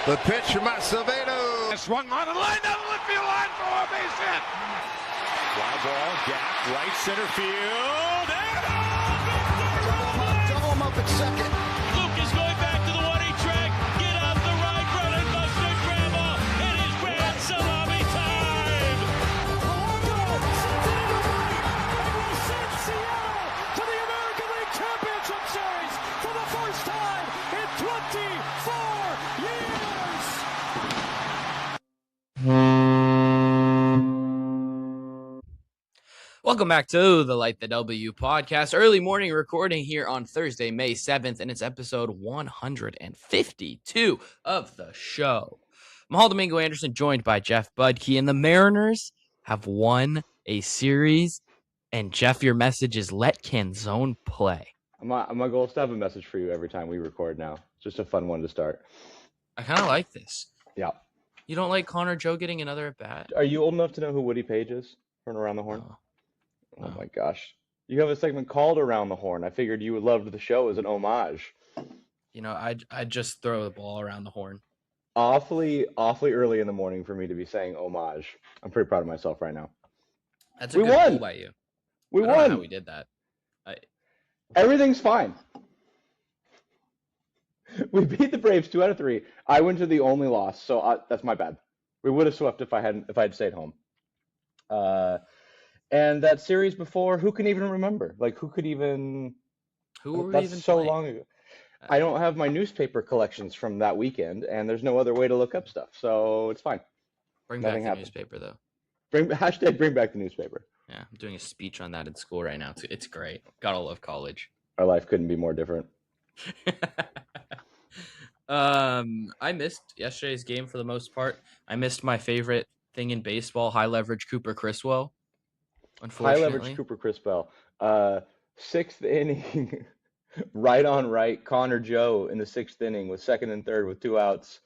The pitch from Acevedo. Swung on and lined down the left field line for a base hit. Fly ball, gap, right center field. And Double him up at second. Luke is going back to the 1-8 track. Get out the right, run and Buster Grandma. It is grand salami time. And we send Seattle to the American League Championship Series for the first time in 24 years. Welcome back to the Light the W podcast. Early morning recording here on Thursday, May 7th, and it's episode 152 of the show. Mahal Domingo Anderson joined by Jeff Budke, and the Mariners have won a series. And Jeff, your message is let Canzone play. My goal is to have a message for you every time we record now. It's just a fun one to start. I kind of like this. Yeah. You don't like Connor Joe getting another at bat? Are you old enough to know who Woody Page is? From Around the Horn? Oh my gosh. You have a segment called Around the Horn. I figured you would love the show as an homage. You know, I'd just throw the ball around the horn. Awfully early in the morning for me to be saying homage. I'm pretty proud of myself right now. That's a We good won! goal by you. We I don't know won! how we did that. Everything's fine. We beat the Braves 2 out of 3. I went to the only loss, so that's my bad. We would have swept if I'd stayed home. And that series before, who can even remember? Like, who could even? Who were we That's even so playing? long ago. I don't have my newspaper collections from that weekend, and there's no other way to look up stuff, so it's fine. Bring back Nothing the happened. newspaper, though. Bring back the newspaper. Yeah, I'm doing a speech on that in school right now. It's great. Gotta love college. Our life couldn't be more different. I missed yesterday's game for the most part. I missed my favorite thing in baseball, high leverage Cooper Criswell. High Unfortunately, leverage Cooper Criswell. 6th inning, right on right, Connor Joe in the 6th inning with 2nd and 3rd with 2 outs,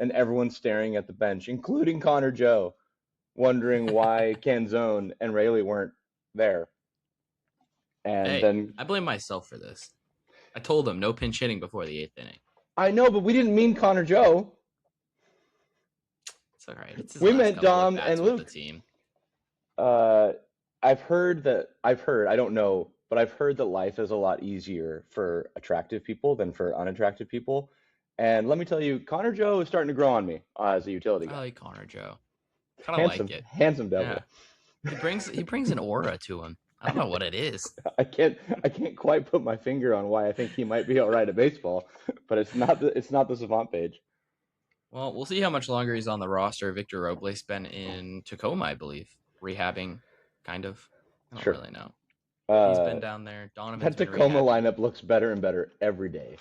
and everyone staring at the bench, including Connor Joe, wondering why Canzone and Rayleigh weren't there. And then I blame myself for this. I told him no pinch hitting before the 8th inning. I know, but we didn't mean Connor Joe. It's all right. It's his We last meant couple Dom at-bats and with Luke. The team. I've heard, I don't know, but I've heard that life is a lot easier for attractive people than for unattractive people. And let me tell you, Connor Joe is starting to grow on me as a utility I guy. like Connor Joe. Kind of Handsome, like it. handsome devil. Yeah. He brings an aura to him. I don't know what it is. I can't quite put my finger on why I think he might be all right at baseball, but it's not the Savant page. Well, we'll see how much longer he's on the roster. Victor Robles been in Tacoma, I believe, rehabbing, kind of. I don't Sure. really know. He's been down there. Donovan's That been Tacoma rehabbing. lineup looks better and better every day.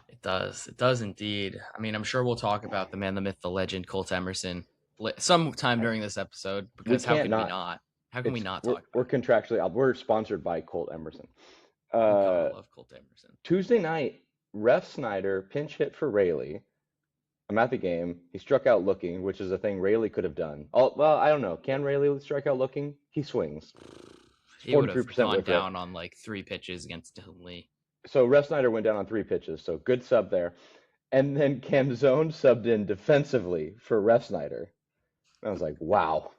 It does. It does indeed. I mean, I'm sure we'll talk about the man, the myth, the legend, Colt Emerson, sometime during this episode. Because how can't can we not. not? How can we not We're, talk about we're it? contractually we're sponsored by Colt Emerson. Oh, God, I love Colt Emerson. Tuesday night, Ref Snyder pinch hit for Rayleigh. I'm at the game. He struck out looking, which is a thing Rayleigh could have done. Well, I don't know. Can Rayleigh strike out looking? He swings. He would have 43% gone whip rate. down on like 3 pitches against Dylan Lee. So Ref Snyder went down on 3 pitches, so good sub there. And then Canzone subbed in defensively for Ref Snyder. I was like, wow.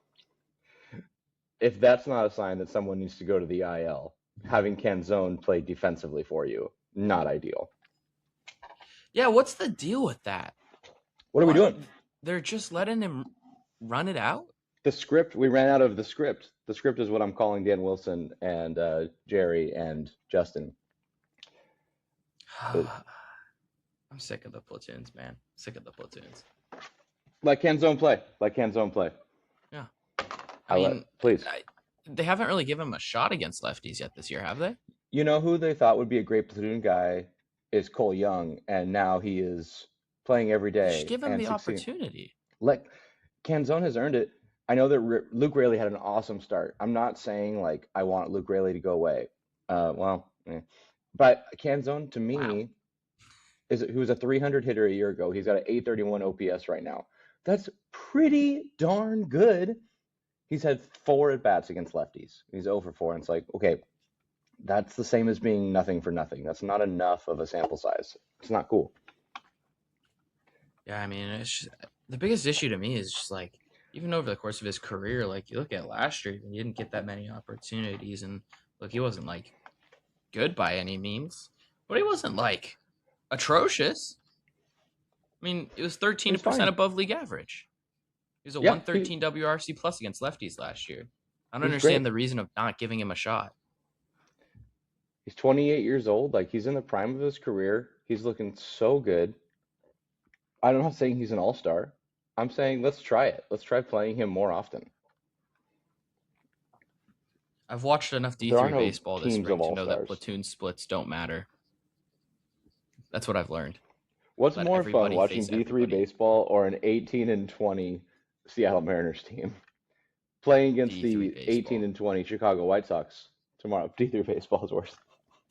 If that's not a sign that someone needs to go to the IL, having Canzone play defensively for you, not ideal. Yeah, what's the deal with that? What are we doing? They're just letting him run it out? The script, we ran out of the script. The script is what I'm calling Dan Wilson and Jerry and Justin. I'm sick of the platoons, man. Sick of the platoons. Let Canzone play. Let Canzone play. Yeah. Please. They haven't really given him a shot against lefties yet this year, have they? You know who they thought would be a great platoon guy is Cole Young, and now he is playing every day. Just give him and the succeeding. opportunity. Canzone has earned it. I know that Luke Rayleigh had an awesome start. I'm not saying like I want Luke Rayleigh to go away. But Canzone to me he was a 300 hitter a year ago. He's got an 831 OPS right now. That's pretty darn good. He's had 4 at bats against lefties. He's 0 for 4, and it's like, okay, that's the same as being nothing for nothing. That's not enough of a sample size. It's not cool. Yeah, I mean, the biggest issue to me is just like even over the course of his career, like you look at last year, he didn't get that many opportunities, and look, he wasn't like good by any means, but he wasn't like atrocious. I mean, it was 13% above league average. He was a 113 WRC plus against lefties last year. I don't understand the reason of not giving him a shot. He's 28 years old. Like, he's in the prime of his career. He's looking so good. I'm not saying he's an all-star. I'm saying let's try it. Let's try playing him more often. I've watched enough D3 baseball this spring to know that platoon splits don't matter. That's what I've learned. What's more fun, watching D3 baseball or an 18-20 Seattle Mariners team playing against the 18-20 Chicago White Sox tomorrow? D3 baseball is worse.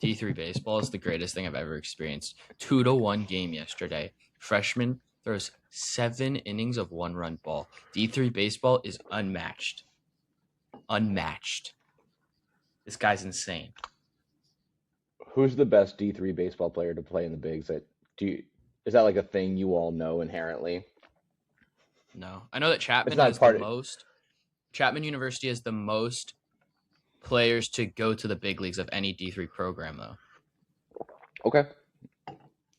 D3 baseball is the greatest thing I've ever experienced. 2-1 game yesterday. Freshman throws 7 innings of 1-run ball. D3 baseball is unmatched. Unmatched. This guy's insane. Who's the best D3 baseball player to play in the bigs? Is that like a thing you all know inherently? No. I know that Chapman has the most. Chapman University has the most players to go to the big leagues of any D3 program, though. Okay.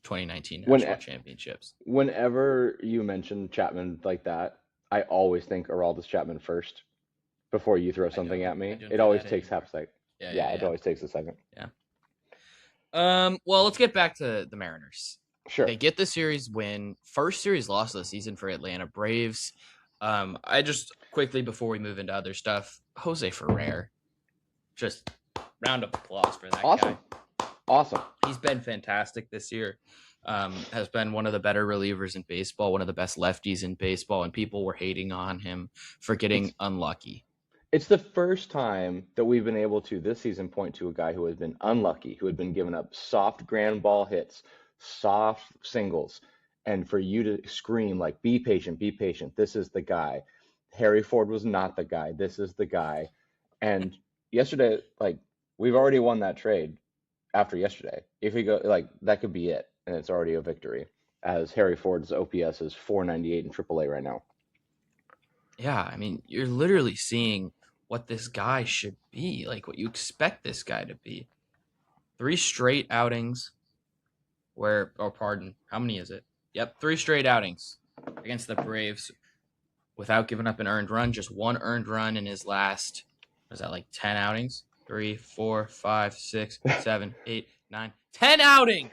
2019 National Championships. Whenever you mention Chapman like that, I always think Aroldis Chapman first before you throw something at me. It always takes half a second. Yeah, it always takes a second. Yeah. Well, let's get back to the Mariners. Sure. They get the series win. First series loss of the season for Atlanta Braves. I just quickly, before we move into other stuff, Jose Ferrer. Just round of applause for that guy. Awesome. He's been fantastic this year. Has been one of the better relievers in baseball, one of the best lefties in baseball, and people were hating on him for getting unlucky. It's the first time that we've been able to this season point to a guy who has been unlucky, who had been giving up soft ground ball hits, soft singles, and for you to scream like, be patient, this is the guy. Harry Ford was not the guy. This is the guy. And yesterday, like, we've already won that trade after yesterday. If we go, like, that could be it, and it's already a victory, as Harry Ford's OPS is 498 in AAA right now. Yeah, I mean, you're literally seeing what this guy should be, like what you expect this guy to be. 3 straight outings where, how many is it? Yep, 3 straight outings against the Braves without giving up an earned run, just 1 earned run in his last, was that like 10 outings? 3, 4, 5, 6, 7, 8, 9, 10 outings!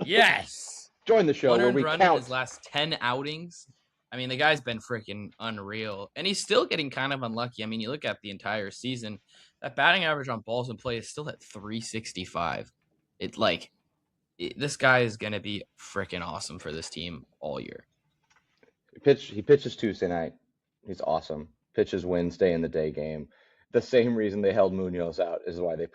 Yes! Join the show where we count. 1 earned run in his last 10 outings. I mean, the guy's been freaking unreal, and he's still getting kind of unlucky. I mean, you look at the entire season, that batting average on balls in play is still at 365. This guy is going to be freaking awesome for this team all year. He pitches Tuesday night. He's awesome. Pitches Wednesday in the day game. The same reason they held Munoz out is why they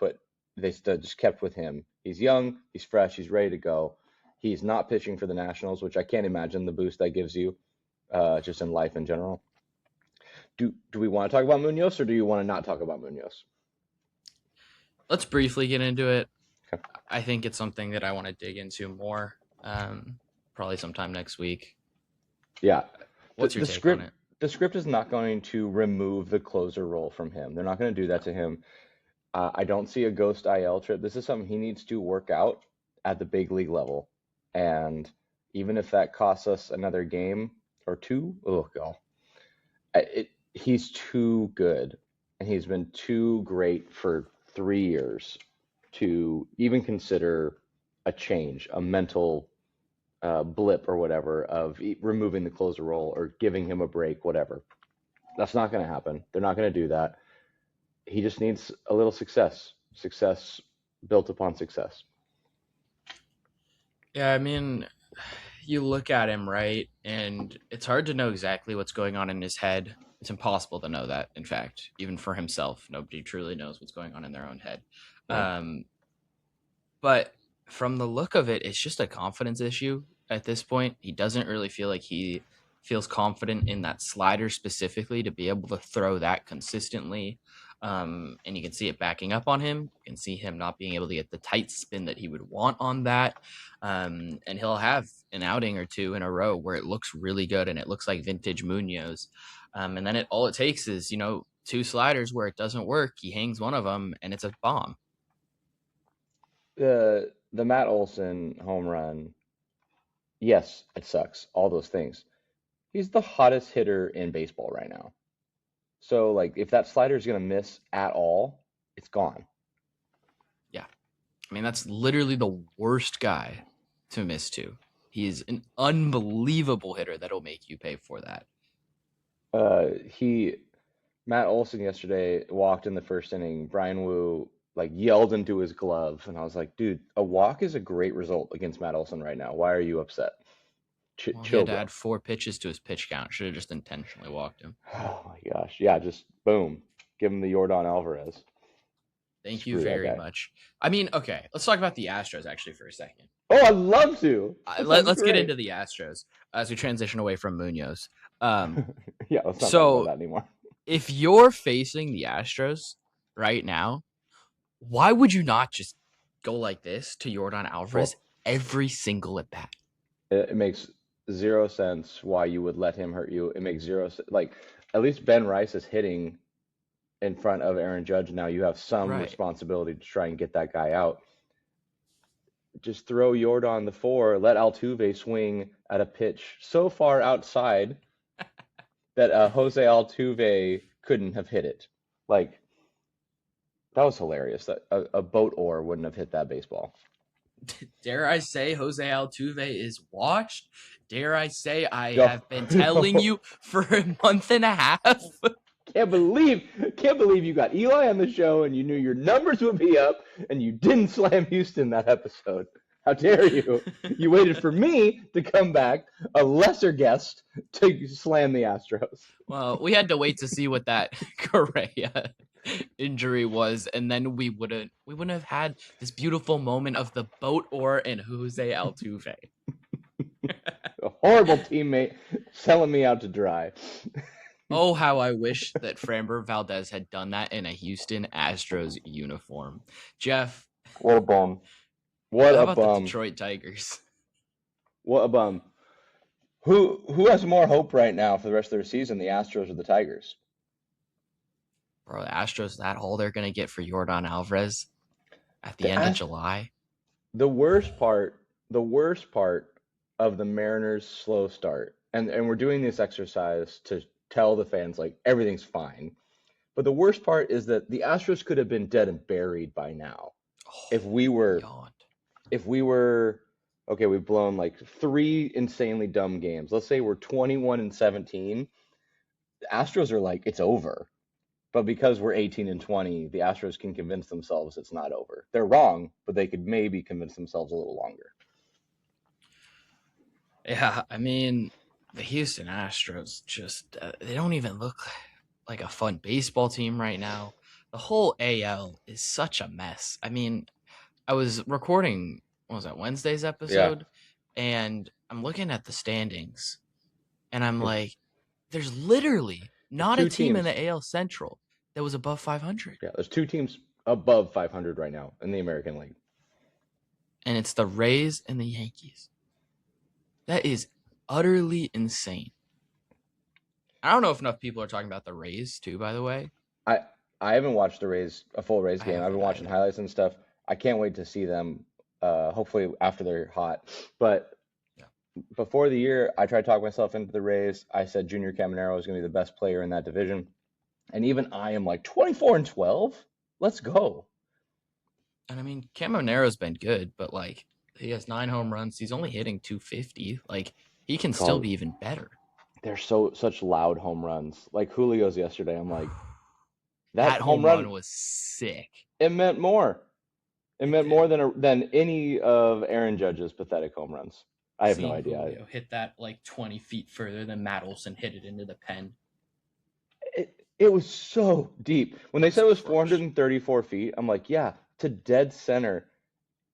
just kept with him. He's young, he's fresh, he's ready to go. He's not pitching for the Nationals, which I can't imagine the boost that gives you. Just in life in general. Do we want to talk about Munoz, or do you want to not talk about Munoz? Let's briefly get into it. Okay. I think it's something that I want to dig into more, probably sometime next week. Yeah. What's your take on it? The script is not going to remove the closer role from him. They're not going to do that to him. I don't see a ghost IL trip. This is something he needs to work out at the big league level. And even if that costs us another game or 2, he's too good, and he's been too great for 3 years to even consider a change, a mental blip or whatever of removing the closer role or giving him a break, whatever. That's not going to happen. They're not going to do that. He just needs a little success built upon success. Yeah, I mean, you look at him, right, and it's hard to know exactly what's going on in his head. It's impossible to know that, in fact, even for himself. Nobody truly knows what's going on in their own head. Right. But from the look of it, it's just a confidence issue at this point. He doesn't really feel like he feels confident in that slider specifically to be able to throw that consistently. And you can see it backing up on him. You can see him not being able to get the tight spin that he would want on that. And he'll have an outing or two in a row where it looks really good and it looks like vintage Munoz. And then all it takes is, 2 sliders where it doesn't work. He hangs one of them and it's a bomb. The Matt Olson home run, yes, it sucks. All those things. He's the hottest hitter in baseball right now. So, like, if that slider is going to miss at all, it's gone. Yeah. I mean, that's literally the worst guy to miss to. He is an unbelievable hitter that'll make you pay for that. Matt Olson yesterday walked in the first inning. Brian Wu, yelled into his glove. And I was like, dude, a walk is a great result against Matt Olson right now. Why are you upset? He had to add 4 pitches to his pitch count. Should have just intentionally walked him. Oh my gosh. Yeah, just boom. Give him the Yordan Alvarez. Thank you very much. I mean, okay, let's talk about the Astros actually for a second. Oh, I'd love to. Let's get into the Astros as we transition away from Munoz. Yeah, let's not talk about that anymore. If you're facing the Astros right now, why would you not just go like this to Yordan Alvarez every single at bat? It makes zero sense why you would let him hurt you. It makes zero sense. At least Ben Rice is hitting in front of Aaron Judge now. You have some responsibility to try and get that guy out. Just throw Yordan the 4, let Altuve swing at a pitch so far outside that Jose Altuve couldn't have hit it. That was hilarious. That a boat oar wouldn't have hit that baseball. Dare I say Jose Altuve is washed? Dare I say I have been telling you for a month and a half? Can't believe you got Eli on the show and you knew your numbers would be up and you didn't slam Houston that episode. How dare you? You waited for me to come back, a lesser guest, to slam the Astros. Well, we had to wait to see what that Correa injury was, and then we wouldn't have had this beautiful moment of the boat oar and Jose Altuve. A horrible teammate selling me out to dry. Oh, how I wish that Framber Valdez had done that in a Houston Astros uniform. Jeff. What a bum. What how a about bum. The Detroit Tigers? What a bum. Who has more hope right now for the rest of their season, the Astros or the Tigers? Bro, the Astros, that haul they're going to get for Yordan Alvarez at the end of July. The worst part of the Mariners' slow start, and we're doing this exercise to tell the fans everything's fine, but the worst part is that the Astros could have been dead and buried by now. If we were okay, we've blown 3 insanely dumb games. Let's say we're 21-17. The Astros are it's over. But because we're 18-20, the Astros can convince themselves it's not over. They're wrong, but they could maybe convince themselves a little longer. Yeah, I mean, the Houston Astros just, they don't even look like a fun baseball team right now. The whole AL is such a mess. I mean, I was recording, what was that, Wednesday's episode? Yeah. And I'm looking at the standings, and I'm like, there's literally not a team in the AL Central that was above 500. Yeah, there's 2 teams above 500 right now in the American League. And it's the Rays and the Yankees. That is utterly insane. I don't know if enough people are talking about the Rays too, by the way. I haven't watched a full Rays game. I've been watching highlights and stuff. I can't wait to see them, hopefully after they're hot. But before the year, I tried to talk myself into the Rays. I said Junior Caminero is going to be the best player in that division. And even I am 24-12? Let's go. And I mean, Caminero's been good, but he has 9 home runs. He's only hitting 250. He can still be even better. They're such loud home runs. Julio's yesterday, I'm that home run was sick. It meant more. It meant more than any of Aaron Judge's pathetic home runs. I have no idea. Julio hit that 20 feet further than Matt Olson hit it into the pen. It was so deep. When they said it was 434 feet, I'm yeah, to dead center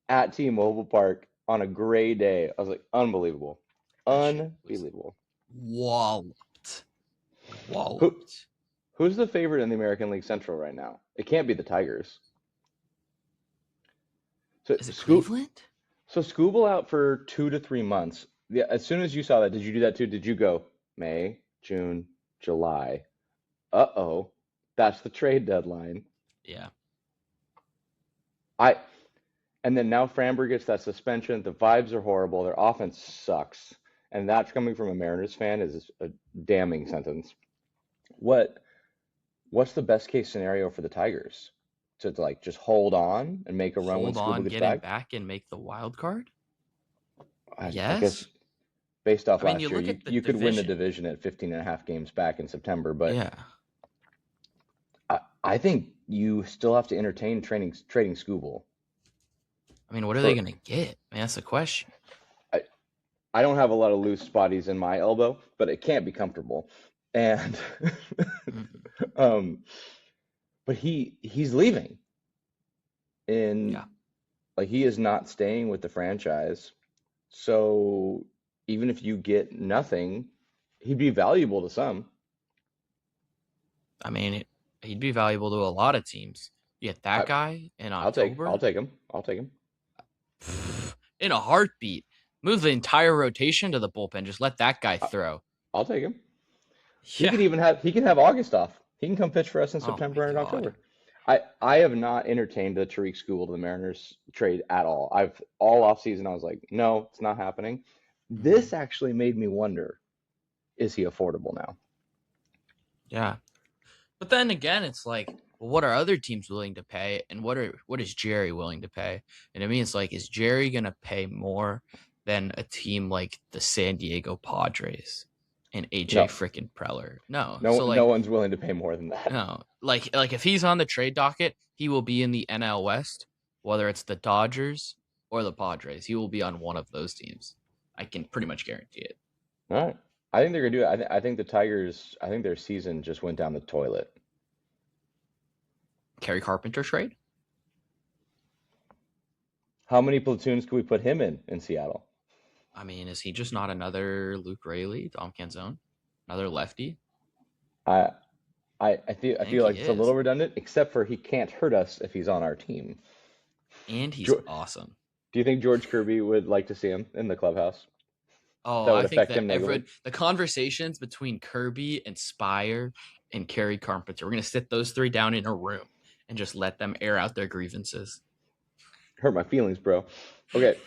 at T-Mobile Park on a gray day. I was unbelievable. Unbelievable. Walloped. Who's the favorite in the American League Central right now? It can't be the Tigers. So Is it Cleveland? So Scooble out for 2 to 3 months. Yeah, as soon as you saw that, did you do that too? Did you go May, June, July? Uh-oh, that's the trade deadline. Yeah. And then now Framber gets that suspension. The vibes are horrible. Their offense sucks. And that's coming from a Mariners fan is a damning sentence. What's the best case scenario for the Tigers? To like just hold on and make a run when Hold Scooble on, gets get him back? back and make the wild card? I Yes. guess based off I mean, last you year, look at the you could win the division. division at 15 and a half games back in September, but Yeah. I think you still have to entertain trading Scooble. I mean, what are they going to get? I mean, that's the question. I don't have a lot of loose bodies in my elbow, but it can't be comfortable. And but he's leaving. And Yeah. like he is not staying with the franchise. So even if you get nothing, he'd be valuable to some. I mean, he'd be valuable to a lot of teams. You get that guy in October. I'll take him. In a heartbeat. Move the entire rotation to the bullpen. Just let that guy throw. I'll take him. Yeah. He can have August off. He can come pitch for us in September and God. October. I have not entertained the Tariq Skubal to the Mariners trade at all. All offseason I was like, no, it's not happening. This actually made me wonder, is he affordable now? Yeah. But then again, it's like, well, what are other teams willing to pay, and what is Jerry willing to pay? And I mean, it's like, is Jerry gonna pay more than a team like the San Diego Padres and AJ freaking Preller? No. No one's willing to pay more than that. No. Like if he's on the trade docket, he will be in the NL West, whether it's the Dodgers or the Padres. He will be on one of those teams. I can pretty much guarantee it. All right. I think they're gonna do it. I think the Tigers. I think their season just went down the toilet. Kerry Carpenter trade? How many platoons could we put him in Seattle? I mean, is he just not another Luke Raley, Dom Canzone, another lefty? I feel like it's a little is. redundant, except for he can't hurt us if he's on our team. And he's awesome. Do you think George Kirby would like to see him in the clubhouse? Oh, I think that the conversations between Kirby and Spire and Kerry Carpenter, we're going to sit those three down in a room and just let them air out their grievances. Hurt my feelings, bro. Okay.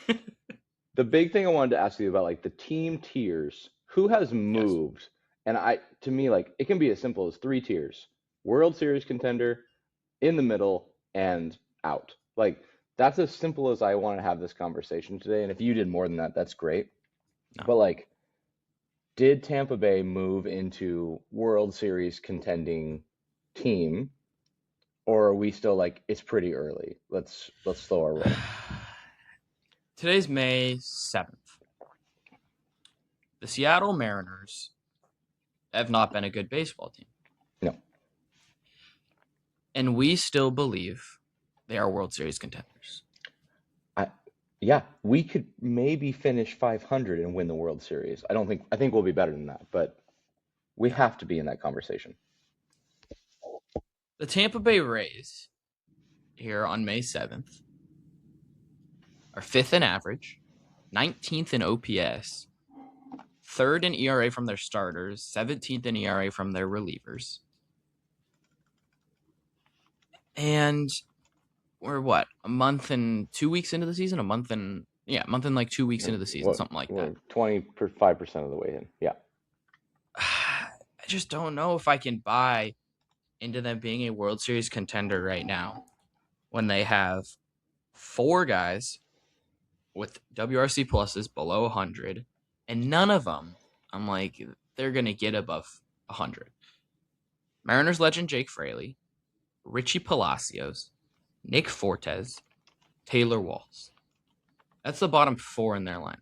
The big thing I wanted to ask you about, like the team tiers, who has moved? Yes. And to me, like it can be as simple as 3 tiers: World Series contender, in the middle, and out. Like that's as simple as I want to have this conversation today. And if you did more than that, that's great. No. But like, did Tampa Bay move into World Series contending team, or are we still like it's pretty early? Let's slow our roll. Today's May 7th. The Seattle Mariners have not been a good baseball team. No. And we still believe they are World Series contenders. Yeah, we could maybe finish 500 and win the World Series. I think we'll be better than that, but we have to be in that conversation. The Tampa Bay Rays here on May 7th are 5th in average, 19th in OPS, 3rd in ERA from their starters, 17th in ERA from their relievers. And we're what? A month and 2 weeks into the season? A month and like 2 weeks into the season, something like that. 25% of the way in. Yeah. I just don't know if I can buy into them being a World Series contender right now when they have 4 guys with WRC pluses below 100, and none of them, I'm like, they're going to get above 100. Mariners legend Jake Fraley, Richie Palacios, Nick Fortes, Taylor Walls. That's the bottom 4 in their line.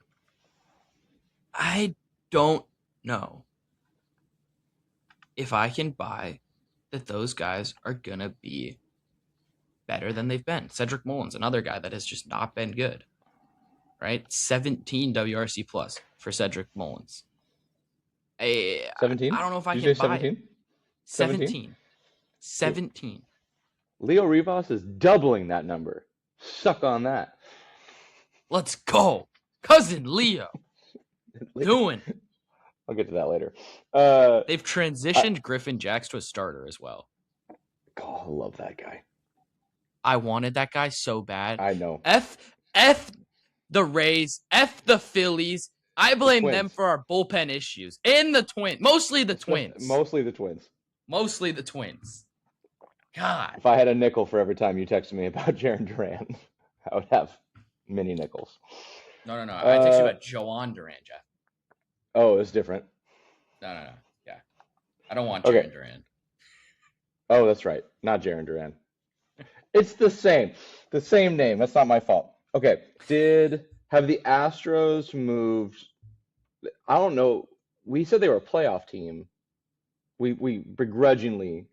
I don't know if I can buy that those guys are going to be better than they've been. Cedric Mullins, another guy that has just not been good. Right? 17 WRC plus for Cedric Mullins. 17? I don't know if I can buy 17? 17. 17. Leo Rivas is doubling that number. Suck on that. Let's go. Cousin Leo. Doing. I'll get to that later. They've transitioned Griffin Jacks to a starter as well. God, I love that guy. I wanted that guy so bad. I know. F the Rays, F the Phillies. I blame them for our bullpen issues. And the Twins. Mostly the Twins. Mostly the Twins. Mostly the Twins. God. If I had a nickel for every time you texted me about Jarren Duran, I would have many nickels. No. I text you about Joan Duran, Jeff. Oh, it's different. No. Yeah. I don't want Jarren Duran. Oh, that's right. Not Jarren Duran. It's the same. The same name. That's not my fault. Okay. Have the Astros moved? I don't know. We said they were a playoff team. We begrudgingly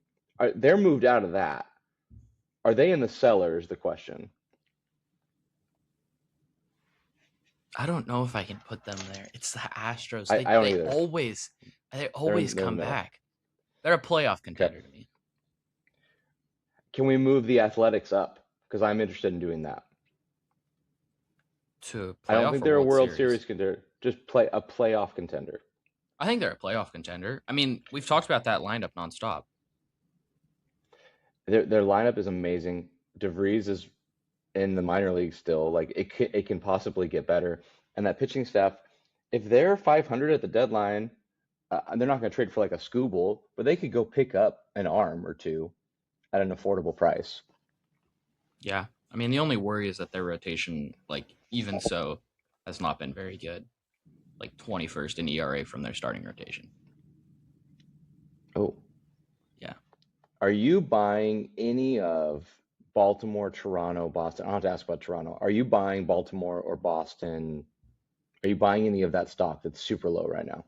they're moved out of that. Are they in the cellar is the question. I don't know if I can put them there. It's the Astros. I don't either. They always come back. They're a playoff contender to me. Can we move the Athletics up? Because I'm interested in doing that. I don't think they're a World Series contender. Just a playoff contender. I think they're a playoff contender. I mean, we've talked about that lineup nonstop. Their lineup is amazing. DeVries is in the minor leagues still. Like it can possibly get better. And that pitching staff, if they're 500 at the deadline, they're not going to trade for like a Scooble, but they could go pick up an arm or two at an affordable price. Yeah. I mean, the only worry is that their rotation, like, even so, has not been very good. Like 21st in ERA from their starting rotation. Oh. Yeah. Are you buying any of Baltimore, Toronto, Boston? I don't have to ask about Toronto. Are you buying Baltimore or Boston? Are you buying any of that stock that's super low right now?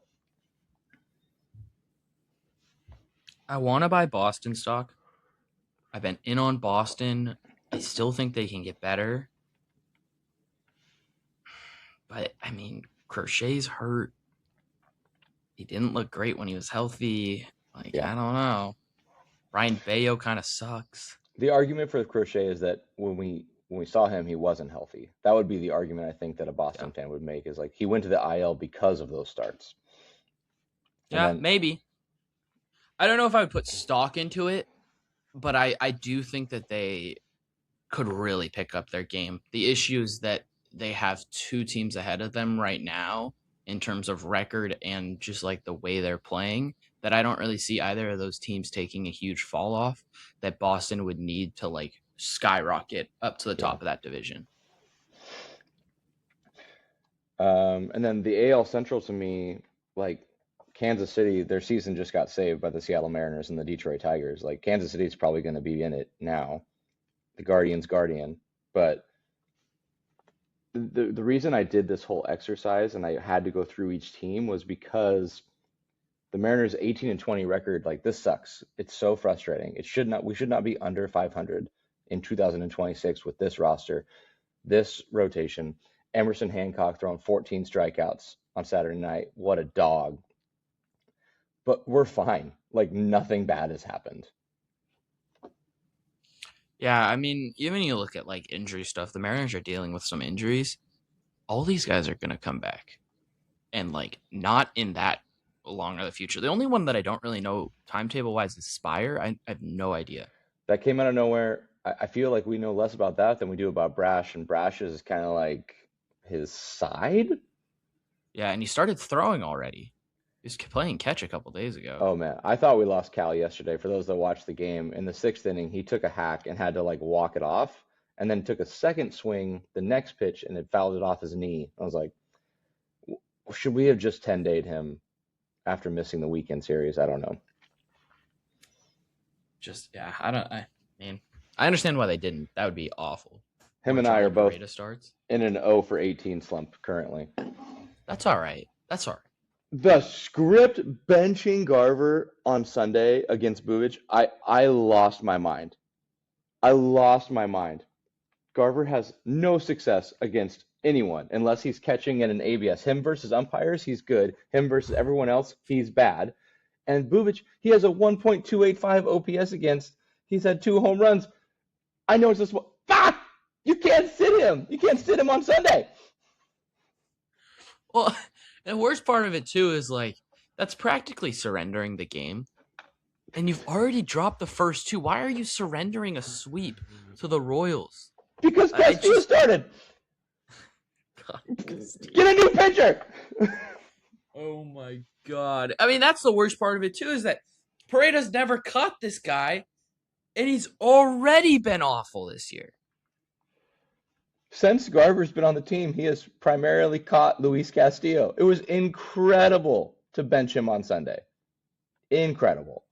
I want to buy Boston stock. I've been in on Boston. I still think they can get better. But, I mean, Crochet's hurt. He didn't look great when he was healthy. Like, yeah. I don't know. Ryan Bayo kind of sucks. The argument for Crochet is that when we saw him, he wasn't healthy. That would be the argument I think that a Boston fan would make is like he went to the IL because of those starts. Yeah, maybe. I don't know if I would put stock into it, but I do think that they could really pick up their game. The issue is that they have two teams ahead of them right now in terms of record and just like the way they're playing that I don't really see either of those teams taking a huge fall off that Boston would need to like skyrocket up to the top of that division. And then the AL Central to me, like Kansas City, their season just got saved by the Seattle Mariners and the Detroit Tigers. Like Kansas City is probably going to be in it now. The Guardian's Guardian. But the reason I did this whole exercise and I had to go through each team was because the Mariners 18-20 record, like this sucks. It's so frustrating. We should not be under 500 in 2026 with this roster, this rotation. Emerson Hancock throwing 14 strikeouts on Saturday night. What a dog. But we're fine. Like nothing bad has happened. Yeah, I mean, even you look at like injury stuff, the Mariners are dealing with some injuries. All these guys are going to come back. And like not in that long of the future. The only one that I don't really know timetable-wise is Spire. I have no idea. That came out of nowhere. I feel like we know less about that than we do about Brash. And Brash is kind of like his side. Yeah, and he started throwing already. He was playing catch a couple days ago. Oh, man. I thought we lost Cal yesterday. For those that watched the game, in the 6th inning, he took a hack and had to, like, walk it off, and then took a second swing the next pitch, and it fouled it off his knee. I was like, should we have just 10-dayed him after missing the weekend series? I don't know. I mean, I understand why they didn't. That would be awful. Him and I are both starts in an 0 for 18 slump currently. That's all right. The script benching Garver on Sunday against Bubich, I lost my mind. Garver has no success against anyone unless he's catching in an ABS. Him versus umpires, he's good. Him versus everyone else, he's bad. And Buvic, he has a 1.285 OPS against. He's had 2 home runs. I know it's just you can't sit him. You can't sit him on Sunday. Well, and the worst part of it too is like that's practically surrendering the game. And you've already dropped the first 2. Why are you surrendering a sweep to the Royals? Because Castillo started. God, Get a new pitcher. oh my God. I mean, that's the worst part of it too, is that Paredes never caught this guy, and he's already been awful this year. Since Garver's been on the team, he has primarily caught Luis Castillo. It was incredible to bench him on Sunday. Incredible.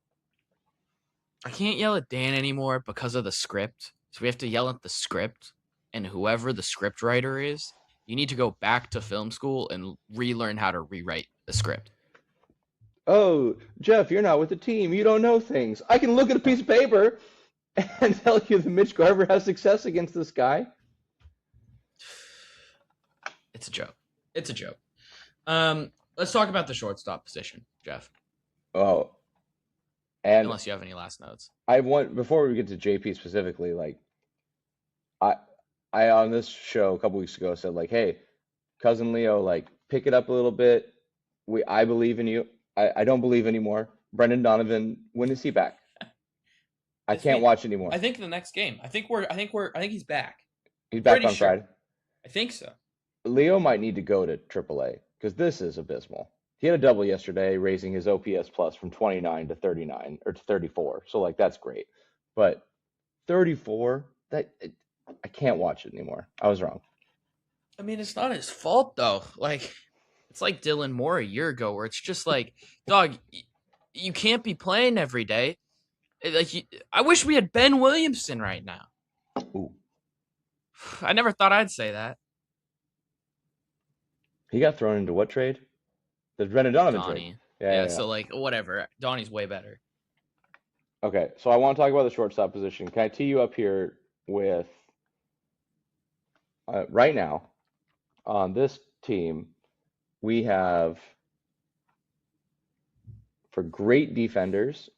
I can't yell at Dan anymore because of the script. So we have to yell at the script, and whoever the script writer is, you need to go back to film school and relearn how to rewrite the script. Oh, Jeff, you're not with the team. You don't know things. I can look at a piece of paper and tell you that Mitch Garver has success against this guy. It's a joke. It's a joke. Let's talk about the shortstop position, Jeff. Oh, and unless you have any last notes. I want, before we get to JP specifically, like I on this show a couple weeks ago said, like, hey, cousin Leo, like, pick it up a little bit. I believe in you. I don't believe anymore. Brendan Donovan, when is he back? I can't watch anymore. I think the next game. I think he's back. He's back Pretty on sure. Friday. I think so. Leo might need to go to AAA because this is abysmal. He had a double yesterday, raising his OPS plus from 29 to 39 or to 34. So, like, that's great. But 34, I can't watch it anymore. I was wrong. I mean, it's not his fault though. Like, it's like Dylan Moore a year ago, where it's just like, dog, you can't be playing every day. Like, I wish we had Ben Williamson right now. Ooh. I never thought I'd say that. He got thrown into what trade? The Brendan Donovan Donnie. trade. Yeah, so, like, whatever. Donnie's way better. Okay, so I want to talk about the shortstop position. Can I tee you up here with right now on this team, we have, for great defenders,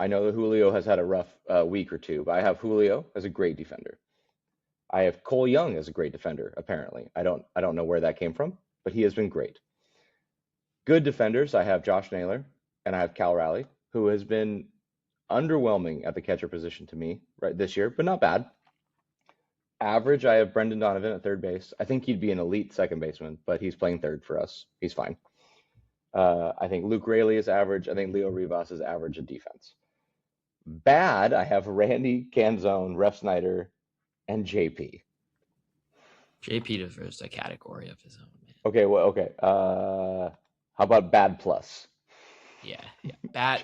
I know that Julio has had a rough week or two, but I have Julio as a great defender. I have Cole Young as a great defender, apparently. I don't know where that came from, but he has been great. Good defenders, I have Josh Naylor and I have Cal Raleigh, who has been underwhelming at the catcher position to me right this year, but not bad. Average, I have Brendan Donovan at third base. I think he'd be an elite second baseman, but he's playing third for us. He's fine. I think Luke Raley is average. I think Leo Rivas is average at defense. Bad, I have Randy, Canzone, Ref Snyder, and JP. JP deserves a category of his own, man. Okay, well, okay. How about bad plus? Yeah. Bad,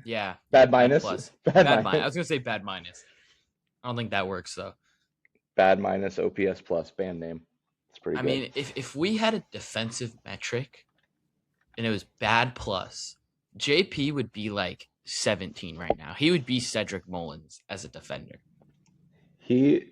yeah. Bad minus? Bad plus. Bad minus. minus. I was going to say bad minus. I don't think that works, though. Bad minus, OPS plus, band name. It's pretty good. I mean, if we had a defensive metric and it was bad plus, JP would be like 17 right now. He would be Cedric Mullins as a defender. He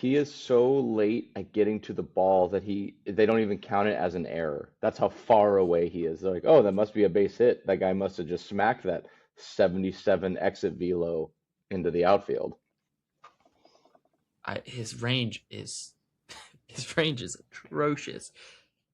is so late at getting to the ball that they don't even count it as an error. That's how far away he is. They're like, oh, that must be a base hit. That guy must have just smacked that 77 exit velo into the outfield. His range is atrocious.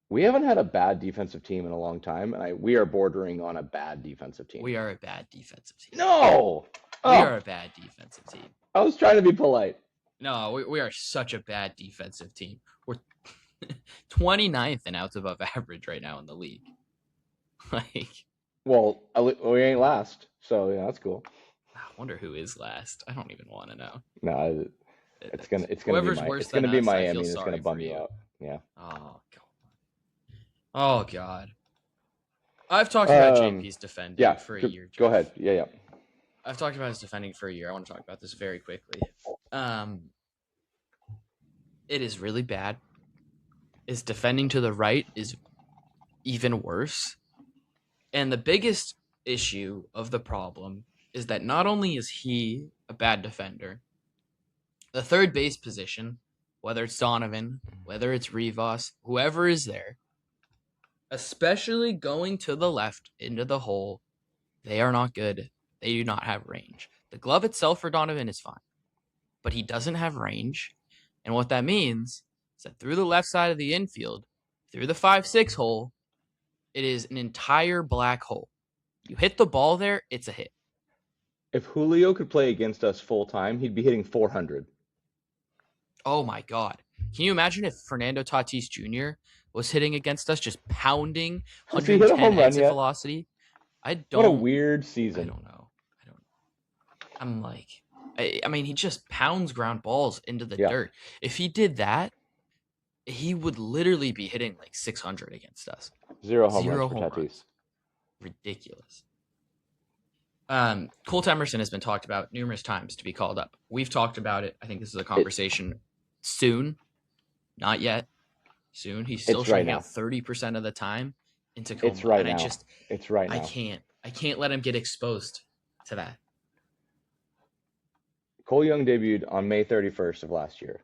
We haven't had a bad defensive team in a long time, and we are bordering on a bad defensive team. We are a bad defensive team. No! We are a bad defensive team. I was trying to be polite. No, we are such a bad defensive team. We're 29th and outs above average right now in the league. Like, well, we ain't last, so yeah, that's cool. I wonder who is last. I don't even want to know. No, it's gonna Whoever's worse it's gonna than be us, Miami. I feel It's gonna sorry bum for you you. out. Yeah. Oh God. I've talked about JP's defending for a year. Go ahead. Yeah. I've talked about his defending for a year. I want to talk about this very quickly. It is really bad. His defending to the right is even worse. And the biggest issue of the problem is that not only is he a bad defender, the third base position, whether it's Donovan, whether it's Rivas, whoever is there, especially going to the left into the hole, They are not good. They do not have range. The glove itself for Donovan is fine, but he doesn't have range. And what that means is that through the left side of the infield, through the 5-6 hole, it is an entire black hole. You hit the ball there, it's a hit. If Julio could play against us full time, he'd be hitting 400. Oh my God. Can you imagine if Fernando Tatis Jr. was hitting against us, just pounding Has he hit a 110 home run exit yet? velocity? What a weird I season. don't know. I'm like, I mean, he just pounds ground balls into the dirt. If he did that, he would literally be hitting like 600 against us. Zero home runs for Tatis. Ridiculous. Colt Emerson has been talked about numerous times to be called up. We've talked about it. I think this is a conversation soon. Not yet. Soon. He's still striking out 30% of the time in Tacoma. It's right and now. It's right now. I can't let him get exposed to that. Cole Young debuted on May 31st of last year.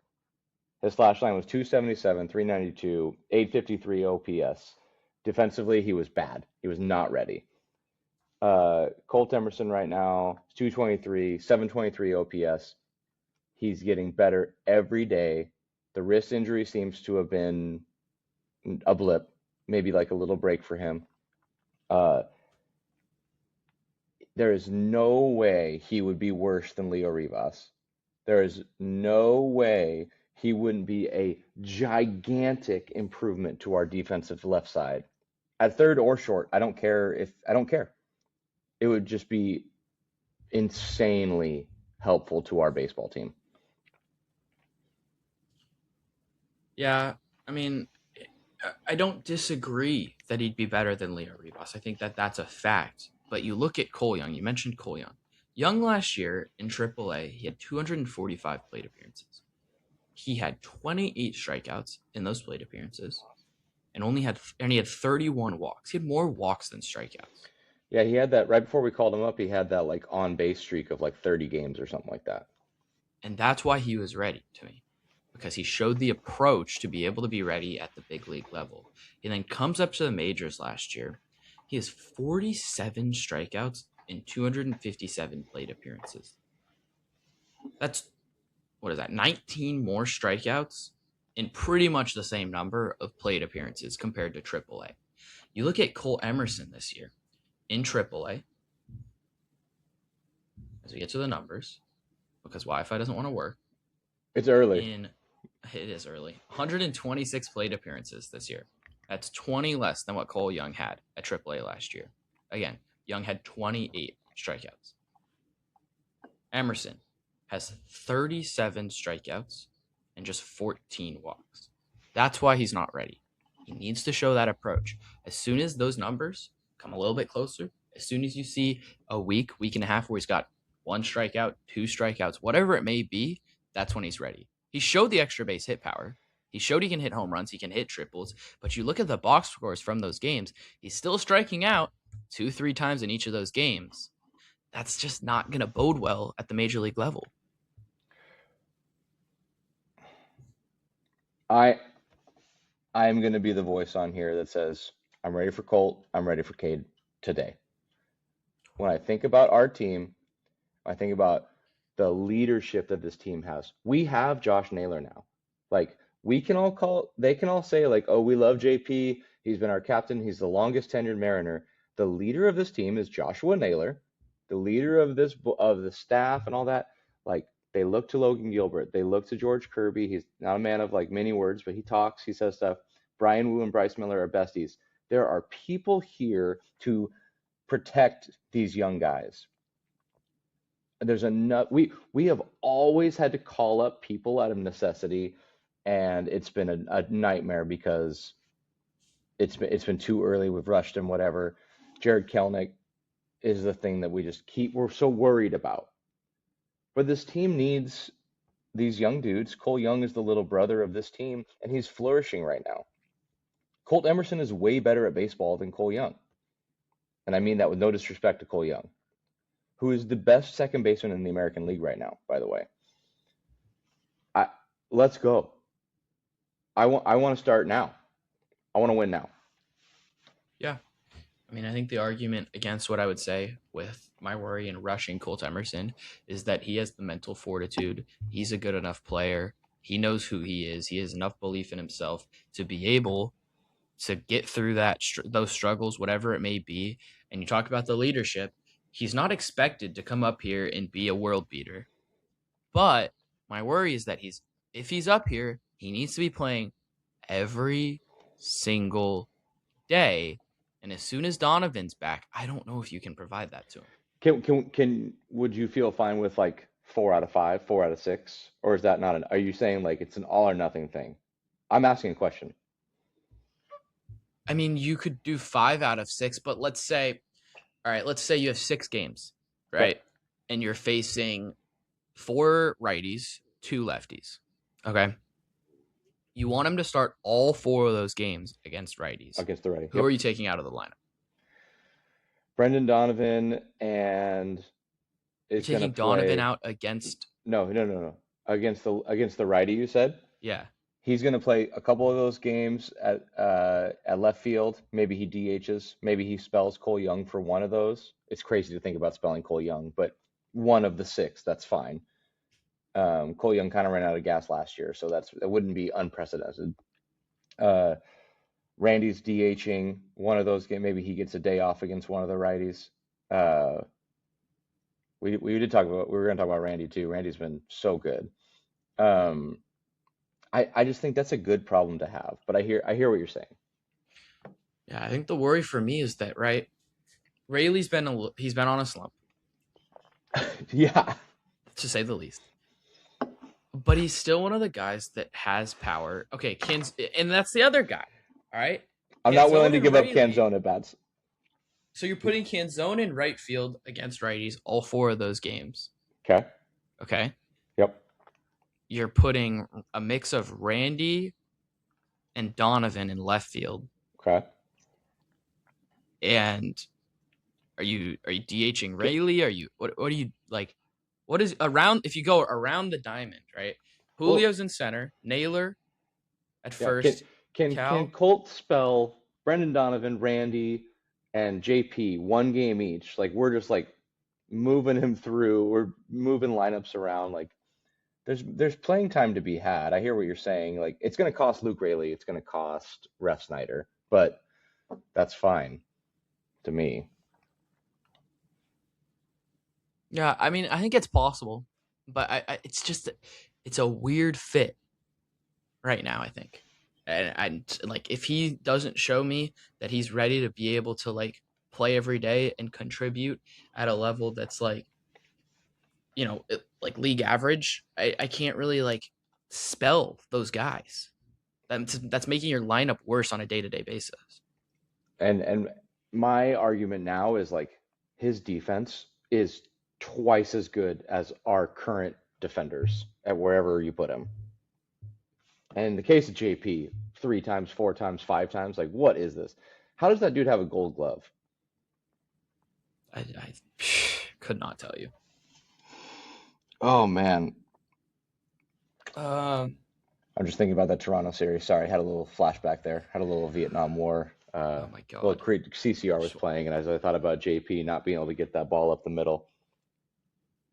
His flash line was 277, 392, 853 OPS. Defensively, he was bad. He was not ready. Colt Emerson right now, 223, 723 OPS. He's getting better every day. The wrist injury seems to have been a blip, maybe like a little break for him. There is no way he would be worse than Leo Rivas. There is no way he wouldn't be a gigantic improvement to our defensive left side. At third or short, I don't care. It would just be insanely helpful to our baseball team. Yeah, I mean, I don't disagree that he'd be better than Leo Rivas. I think that that's a fact. But you look at Cole Young. You mentioned Cole Young. Young last year in AAA, he had 245 plate appearances. He had 28 strikeouts in those plate appearances, and he had 31 walks. He had more walks than strikeouts. Yeah, he had that right before we called him up. He had that like on base streak of like 30 games or something like that. And that's why he was ready to me, because he showed the approach to be able to be ready at the big league level. He then comes up to the majors last year. He has 47 strikeouts in 257 plate appearances. That's, 19 more strikeouts in pretty much the same number of plate appearances compared to AAA. You look at Colt Emerson this year in AAA, as we get to the numbers, because Wi-Fi doesn't want to work. It's early. It is early. 126 plate appearances this year. That's 20 less than what Cole Young had at AAA last year. Again, Young had 28 strikeouts. Emerson has 37 strikeouts and just 14 walks. That's why he's not ready. He needs to show that approach. As soon as those numbers come a little bit closer, as soon as you see a week and a half where he's got 1 strikeout, 2 strikeouts, whatever it may be, that's when he's ready. He showed the extra base hit power. He showed he can hit home runs, he can hit triples, but you look at the box scores from those games, he's still striking out 2-3 times in each of those games. That's just not going to bode well at the major league level. I'm going to be the voice on here that says, I'm ready for Colt, I'm ready for Cade today. When I think about our team, I think about the leadership that this team has. We have Josh Naylor now. Like, they can all say like, oh, we love JP. He's been our captain. He's the longest tenured Mariner. The leader of this team is Joshua Naylor. The leader of the staff and all that. Like, they look to Logan Gilbert. They look to George Kirby. He's not a man of like many words, but he talks, he says stuff. Brian Wu and Bryce Miller are besties. There are people here to protect these young guys. There's enough. We have always had to call up people out of necessity, and it's been a nightmare because it's been too early. We've rushed him, whatever. Jared Kelnick is the thing that we're so worried about. But this team needs these young dudes. Cole Young is the little brother of this team, and he's flourishing right now. Colt Emerson is way better at baseball than Cole Young. And I mean that with no disrespect to Cole Young, who is the best second baseman in the American League right now, by the way. Let's go. I want to start now. I want to win now. Yeah. I mean, I think the argument against what I would say with my worry in rushing Colt Emerson is that he has the mental fortitude. He's a good enough player. He knows who he is. He has enough belief in himself to be able to get through those struggles, whatever it may be. And you talk about the leadership. He's not expected to come up here and be a world beater. But my worry is that if he's up here, he needs to be playing every single day. And as soon as Donovan's back, I don't know if you can provide that to him. Would you feel fine with like 4 out of 5, 4 out of 6, or is that not are you saying like it's an all or nothing thing? I'm asking a question. I mean, you could do 5 out of 6, but let's say you have 6 games, right? Yep. And you're facing 4 righties, 2 lefties. Okay. You want him to start all 4 of those games against righties. Against the righty. Who are you taking out of the lineup? Brendan Donovan, and is taking Donovan out against No. Against the righty, you said? Yeah. He's going to play a couple of those games at left field. Maybe he DHs. Maybe he spells Cole Young for one of those. It's crazy to think about spelling Cole Young, but one of the 6, that's fine. Cole Young kind of ran out of gas last year, so that wouldn't be unprecedented. Randy's DHing one of those games. Maybe he gets a day off against one of the righties. We were going to talk about Randy too. Randy's been so good. I just think that's a good problem to have, but I hear what you're saying. Yeah, I think the worry for me is that, right, Rayleigh's been on a slump. Yeah. To say the least. But he's still one of the guys that has power. Okay, and that's the other guy, all right? I'm not willing to give up Canzone at bats. So you're putting Canzone in right field against righties all 4 of those games. Okay? Yep. You're putting a mix of Randy and Donovan in left field. Okay. And are you DHing Rayleigh? What are you like? What is around if you go around the diamond, right? Julio's in center, Naylor at first. Can Colt spell Brendan Donovan, Randy, and JP one game each? Like we're just like moving him through, we're moving lineups around, like there's playing time to be had. I hear what you're saying. Like it's gonna cost Luke Rayleigh, it's gonna cost Ref Snyder, but that's fine to me. Yeah, I mean, I think it's possible, but it's a weird fit right now, I think. And like if he doesn't show me that he's ready to be able to like play every day and contribute at a level that's like, like league average, I can't really like spell those guys. That's making your lineup worse on a day-to-day basis. And my argument now is like his defense is twice as good as our current defenders at wherever you put him. And in the case of JP, 3 times, 4 times, 5 times, like what is this? How does that dude have a gold glove? I could not tell you. Oh man. Um, I'm just thinking about that Toronto series. Sorry, I had a little flashback there. Had a little Vietnam War. oh my god. Well, CCR was playing, and as I thought about JP not being able to get that ball up the middle.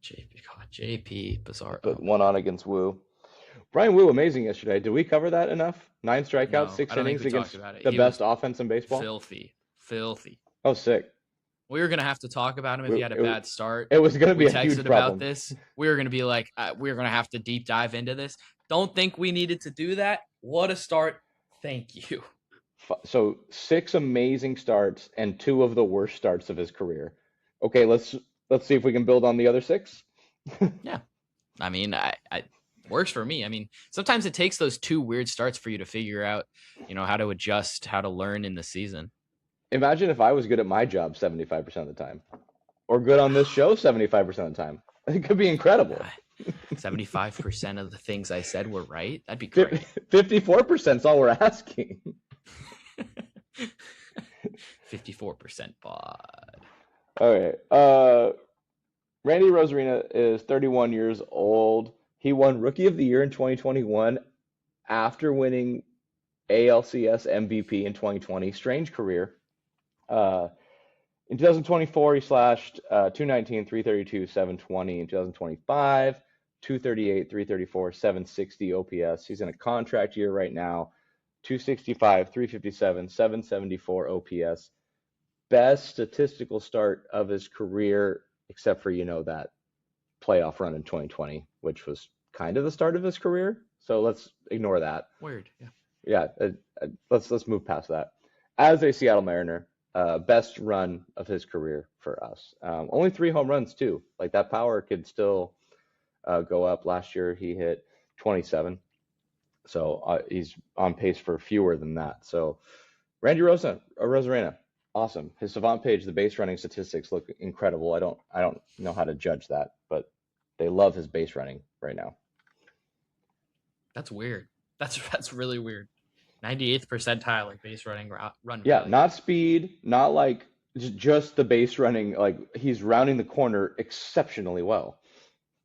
JP, bizarre. But one on against Wu. Brian Wu, amazing yesterday. Did we cover that enough? 9 strikeouts, No, 6 I don't think innings we against talked about it. the He best was offense in baseball? Filthy. Oh, sick. We were gonna have to talk about him if he had a bad start. It was gonna be We a huge texted problem. about this. We were gonna be like, we're gonna have to deep dive into this. Don't think we needed to do that. What a start! Thank you. So 6 amazing starts and 2 of the worst starts of his career. Okay, let's see if we can build on the other 6. Yeah, I mean, I works for me. I mean, sometimes it takes those 2 weird starts for you to figure out, how to adjust, how to learn in the season. Imagine if I was good at my job 75% of the time, or good on this show 75% of the time. It could be incredible. 75% of the things I said were right. That'd be great. 54% is all we're asking. 54% pod. All right. Randy Arozarena is 31 years old. He won Rookie of the Year in 2021 after winning ALCS MVP in 2020. Strange career. In 2024, he slashed 219, 332, 720. In 2025, 238, 334, 760 OPS. He's in a contract year right now. 265, 357, 774 OPS. Best statistical start of his career, except for, that playoff run in 2020, which was kind of the start of his career. So let's ignore that. Weird. Yeah. Let's move past that. As a Seattle Mariner, best run of his career for us. Only 3 home runs too. Like that power could still go up. Last year he hit 27. So he's on pace for fewer than that. So Randy Arozarena, awesome. His Savant page, the base running statistics look incredible. I don't know how to judge that, but they love his base running right now. That's weird. That's really weird. 98th percentile in base running run. Yeah, value. not speed, not like just the base running. Like he's rounding the corner exceptionally well.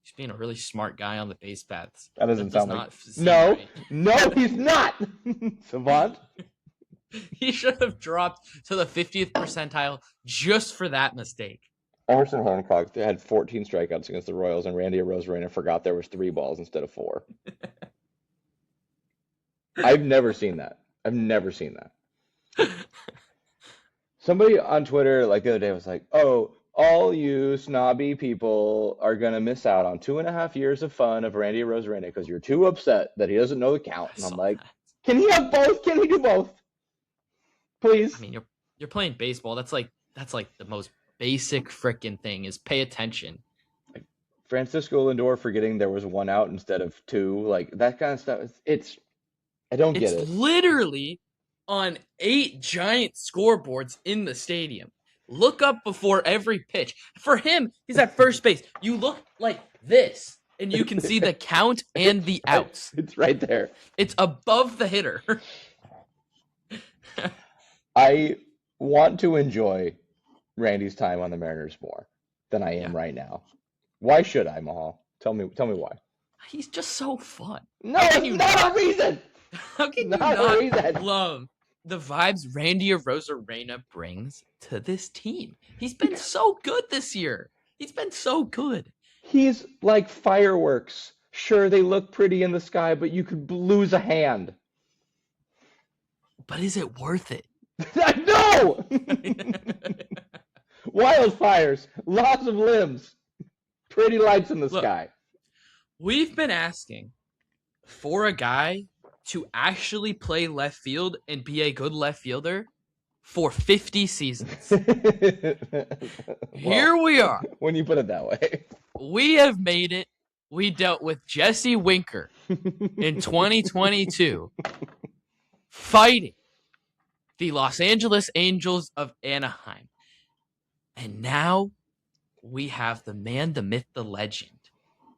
He's being a really smart guy on the base paths. That doesn't sound like no. No, he's not. Savant. He should have dropped to the 50th percentile just for that mistake. Emerson Hancock had 14 strikeouts against the Royals, and Randy Arozarena forgot there was 3 balls instead of 4. I've never seen that. Somebody on Twitter like the other day was like, "Oh, all you snobby people are going to miss out on 2.5 years of fun of Randy Arozarena because you're too upset that he doesn't know the count." And I'm like, can he have both? Can he do both? Please. I mean, you're playing baseball. That's like the most basic freaking thing is pay attention. Like Francisco Lindor forgetting there was 1 out instead of 2, like that kind of stuff. I don't get it. It's literally on 8 giant scoreboards in the stadium. Look up before every pitch. For him, he's at first base. You look like this, and you can see the count and the outs. It's right there. It's above the hitter. I want to enjoy Randy's time on the Mariners more than I am right now. Why should I, Mahal? Tell me why. He's just so fun. No, it's not a reason. How can you not love the vibes Randy Arozarena brings to this team? He's been so good this year. He's been so good. He's like fireworks. Sure, they look pretty in the sky, but you could lose a hand. But is it worth it? No! Wildfires, loss of limbs, pretty lights in the sky. We've been asking for a guy to actually play left field and be a good left fielder for 50 seasons. Here we are. When you put it that way. We have made it. We dealt with Jesse Winker in 2022, fighting the Los Angeles Angels of Anaheim. And now we have the man, the myth, the legend,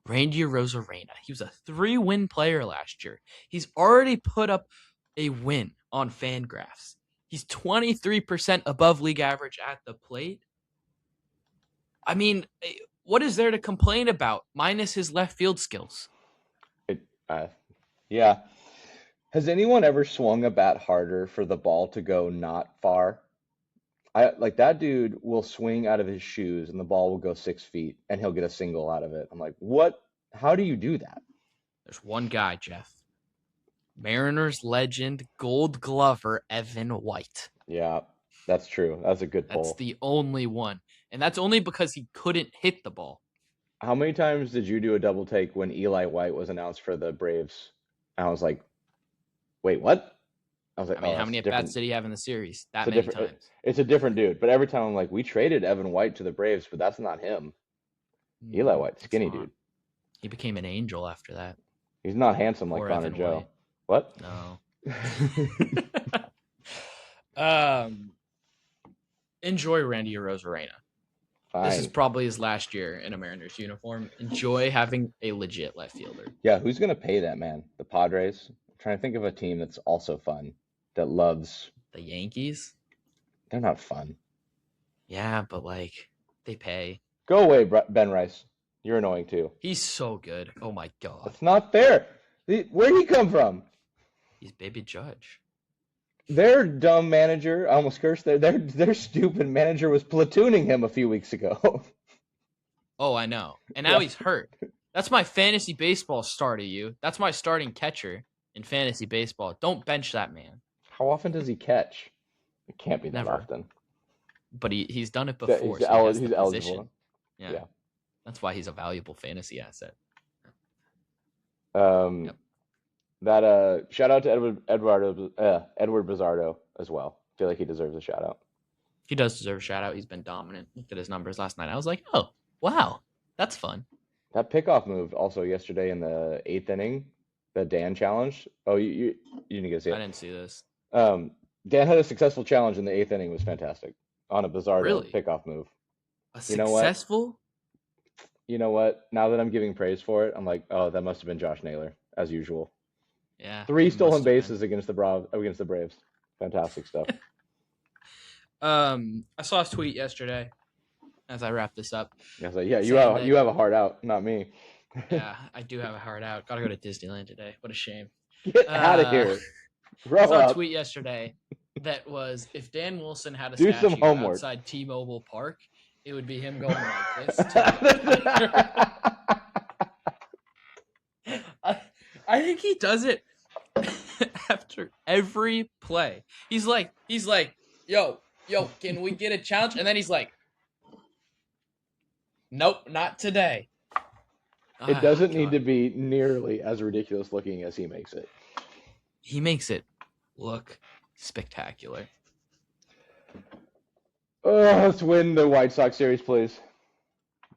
Randy Arozarena. He was a 3-win player last year. He's already put up a win on Fangraphs. He's 23% above league average at the plate. I mean, what is there to complain about minus his left field skills? Yeah. Has anyone ever swung a bat harder for the ball to go not far? Like that dude will swing out of his shoes and the ball will go 6 feet and he'll get a single out of it. I'm like, what? How do you do that? There's one guy, Jeff. Mariners legend, Gold Glover, Evan White. Yeah, that's true. That's a good pull. That's the only one. And that's only because he couldn't hit the ball. How many times did you do a double take when Eli White was announced for the Braves? And I was like, wait, what? I was like, how many at-bats did he have in the series? That many times. It's a different dude. But every time I'm like, we traded Evan White to the Braves, but that's not him. Eli White, skinny dude. He became an angel after that. He's not handsome like Connor Joe. What? No. Enjoy Randy Arozarena. Fine. This is probably his last year in a Mariners uniform. Enjoy having a legit left fielder. Yeah, who's going to pay that man? The Padres? I'm trying to think of a team that's also fun, that loves... The Yankees? They're not fun. Yeah, but they pay. Go away, Ben Rice. You're annoying too. He's so good. Oh my God. That's not fair. Where'd he come from? He's Baby Judge. Their dumb manager, I almost cursed there. Their stupid manager was platooning him a few weeks ago. Oh, I know. And now he's hurt. That's my fantasy baseball starter, you. That's my starting catcher in fantasy baseball. Don't bench that man. How often does he catch? It can't be that Never. often. But he's done it before. He's, so he has he's the eligible. position. Yeah. That's why he's a valuable fantasy asset. Yep. That shout out to Edward Bizzardo as well. I feel like he deserves a shout out. He does deserve a shout out. He's been dominant. Looked at his numbers last night. I was like, oh, wow, that's fun. That pickoff move also yesterday in the 8th inning, the Dan challenge. Oh, you didn't get to see it. I didn't see this. Dan had a successful challenge in the 8th inning. It was fantastic on a Bizzardo pickoff move. Successful? You know what? Now that I'm giving praise for it, I'm like, oh, that must have been Josh Naylor as usual. Yeah. 3 stolen bases against the Braves. Fantastic stuff. I saw his tweet yesterday as I wrap this up. I was like, yeah, you have a heart out, not me. Yeah, I do have a heart out. Gotta go to Disneyland today. What a shame. Get out of here. I saw a tweet yesterday that was, if Dan Wilson had a statue outside T-Mobile Park, it would be him going like this. I think he does it after every play. He's like, yo, can we get a challenge? And then he's like, nope, not today. It doesn't need to be nearly as ridiculous looking as he makes it. He makes it look spectacular. Let's win the White Sox series, please.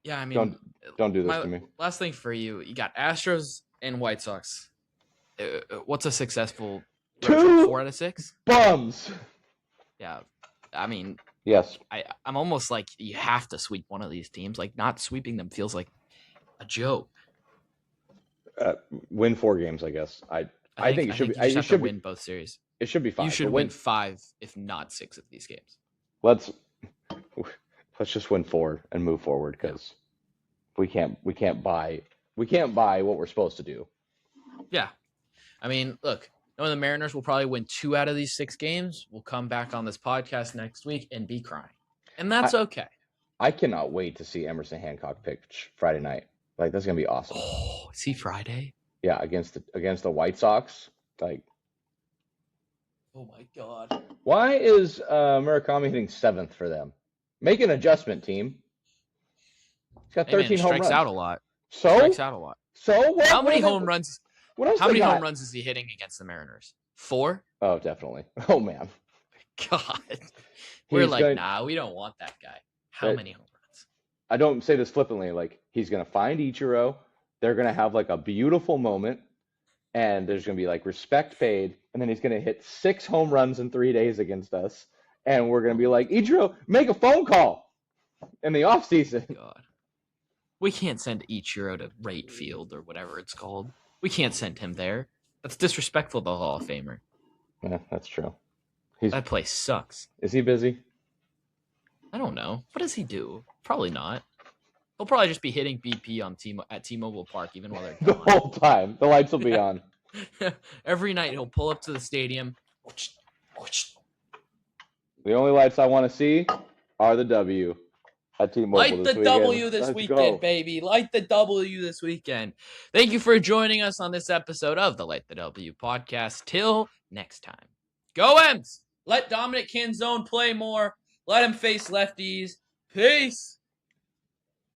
Yeah, I mean, don't do this to me. Last thing for you, you got Astros and White Sox. What's a successful 2 4 out of 6? Bums. Yeah, I mean, yes. I'm almost like you have to sweep one of these teams. Like not sweeping them feels like a joke. Win 4 games, I guess. I think it should be. You should win both series. It should be 5. You should win 5, if not 6 of these games. Let's just win 4 and move forward because we can't buy what we're supposed to do. Yeah, I mean, look, knowing the Mariners will probably win 2 out of these 6 games, we'll come back on this podcast next week and be crying, and that's okay. I cannot wait to see Emerson Hancock pitch Friday night. Like that's gonna be awesome. Oh, is he Friday? Yeah, against the White Sox. Like, oh my God. Why is Murakami hitting 7th for them? Make an adjustment, team. He's got 13 home runs. Strikes out a lot. So what? How many home runs? What else? How many home runs is he hitting against the Mariners? 4? Oh, definitely. Oh man. God. We're like, nah, we don't want that guy. How many home runs? I don't say this flippantly. Like, he's gonna find Ichiro. They're gonna have like a beautiful moment, and there's gonna be like respect paid, and then he's gonna hit 6 home runs in 3 days against us, and we're gonna be like, Ichiro, make a phone call in the offseason. God. We can't send Ichiro to right field or whatever it's called. We can't send him there. That's disrespectful to the Hall of Famer. Yeah, that's true. That place sucks. Is he busy? I don't know. What does he do? Probably not. He'll probably just be hitting BP at T-Mobile Park even while they're the gone. whole time. The lights will be on. Every night he'll pull up to the stadium. The only lights I want to see are the W at T-Mobile. Light the W this weekend, baby. Light the W this weekend. Thank you for joining us on this episode of the Light the W podcast. Till next time. Go M's! Let Dominic Canzone play more. Let him face lefties. Peace!